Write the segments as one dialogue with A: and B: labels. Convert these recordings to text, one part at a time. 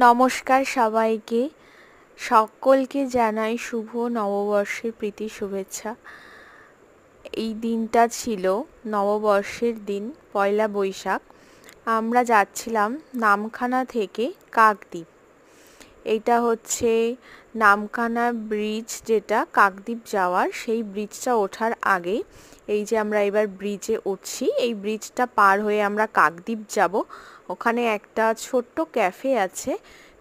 A: নমস্কার সবাইকে। সকলকে জানাই শুভ নববর্ষের প্রীতি শুভেচ্ছা। এই দিনটা ছিল নববর্ষের দিন, পয়লা বৈশাখ। আমরা যাচ্ছিলাম নামখানা থেকে কাকদ্বীপ। এইটা হচ্ছে নামখানা ব্রিজ, যেটা কাকদ্বীপ যাওয়ার, সেই ব্রিজটা ওঠার আগে এই যে আমরা এবার ব্রিজে উঠছি, এই ব্রিজটা পার হয়ে আমরা কাকদ্বীপ যাব। ওখানে একটা ছোট্ট ক্যাফে আছে,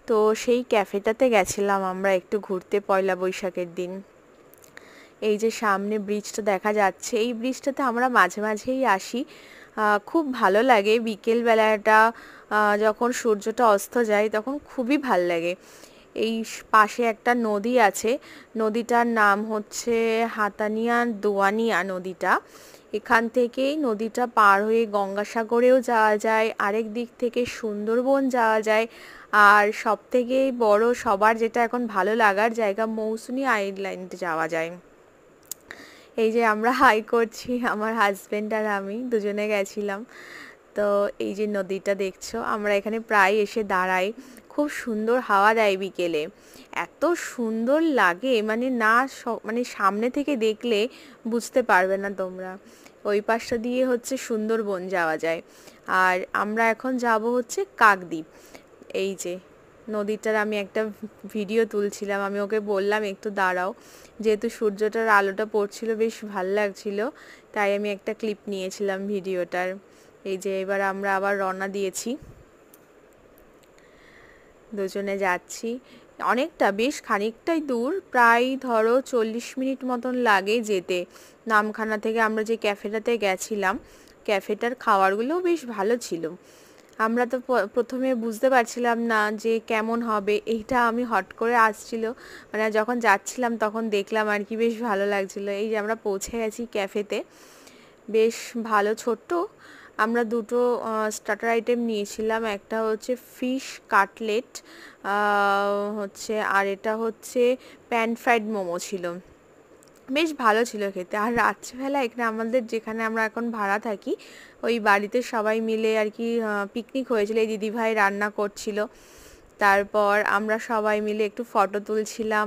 A: তো সেই ক্যাফেটাতে গেছিলাম আমরা একটু ঘুরতে পয়লা বৈশাখের দিন। এই যে সামনে ব্রিজটা দেখা যাচ্ছে, এই ব্রিজটাতে আমরা মাঝে মাঝেই আসি। খুব ভালো লাগে বিকেলবেলাটা, যখন সূর্যটা অস্ত যায় তখন খুবই ভাল লাগে। এই পাশে একটা নদী আছে, নদীটার নাম হচ্ছে হাতানিয়া দোয়ানিয়া নদীটা। এখান থেকেই নদীটা পার হয়ে গঙ্গাসাগরেও যাওয়া যায়, আরেক দিক থেকে সুন্দরবন যাওয়া যায়, আর সব থেকে বড় সবার যেটা এখন ভালো লাগার জায়গা, মৌসুনি আইল্যান্ডে যাওয়া যায়। এই যে আমরা হাই করছি, আমার হাজবেন্ড আর আমি দুজনে গেছিলাম। তো এই যে নদীটা দেখছো, আমরা এখানে প্রায় এসে দাঁড়াই। খুব সুন্দর হাওয়া দেয় বিকেলে, এত সুন্দর লাগে, মানে না মানে সামনে থেকে দেখলে বুঝতে পারবে না তোমরা। ওই পাশটা দিয়ে হচ্ছে সুন্দরবন যাওয়া যায়, আর আমরা এখন যাব হচ্ছে কাকদ্বীপ। এই যে নদীটার আমি একটা ভিডিও তুলছিলাম, আমি ওকে বললাম একটু দাঁড়াও, যেহেতু সূর্যটার আলোটা পড়ছিল বেশ ভাল লাগছিল, তাই আমি একটা ক্লিপ নিয়েছিলাম ভিডিওটার। এই যে এবার আমরা আবার রওনা দিয়েছি, দুজনে যাচ্ছি। অনেকটা, বেশ খানিকটাই দূর, প্রায় ধরো 40 মিনিট মতন লাগে যেতে। নামখানা থেকে আমরা যে ক্যাফেটাতে গেছিলাম, ক্যাফেটার খাবারগুলোও বেশ ভালো ছিল। আমরা তো প্রথমে বুঝতে পারছিলাম না যে কেমন হবে, এইটা আমি হট করে আসছিল, মানে যখন যাচ্ছিলাম তখন দেখলাম আর কি, বেশ ভালো লাগছিল। এই যে আমরা পৌঁছে গেছি ক্যাফেতে, বেশ ভালো ছোট্ট। আমরা দুটো স্টার্টার আইটেম নিয়েছিলাম, একটা হচ্ছে ফিশ কাটলেট হচ্ছে, আর এটা হচ্ছে প্যান ফ্রাইড মোমো ছিল। বেশ ভালো ছিল খেতে। আর রাত্রিবেলা এখানে আমাদের যেখানে আমরা এখন ভাড়া থাকি, ওই বাড়িতে সবাই মিলে আর কি পিকনিক হয়েছিল, এই দিদিভাই রান্না করছিল। তারপর আমরা সবাই মিলে একটু ফটো তুলছিলাম।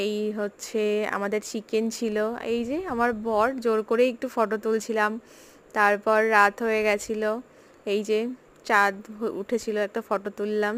A: এই হচ্ছে আমাদের চিকেন ছিল, এই যে আমার বর জোর করে একটু ফটো তুলছিলাম। তারপর রাত হয়ে গেছিল, এই যে চাঁদ উঠেছিল, একটা ফটো তুললাম।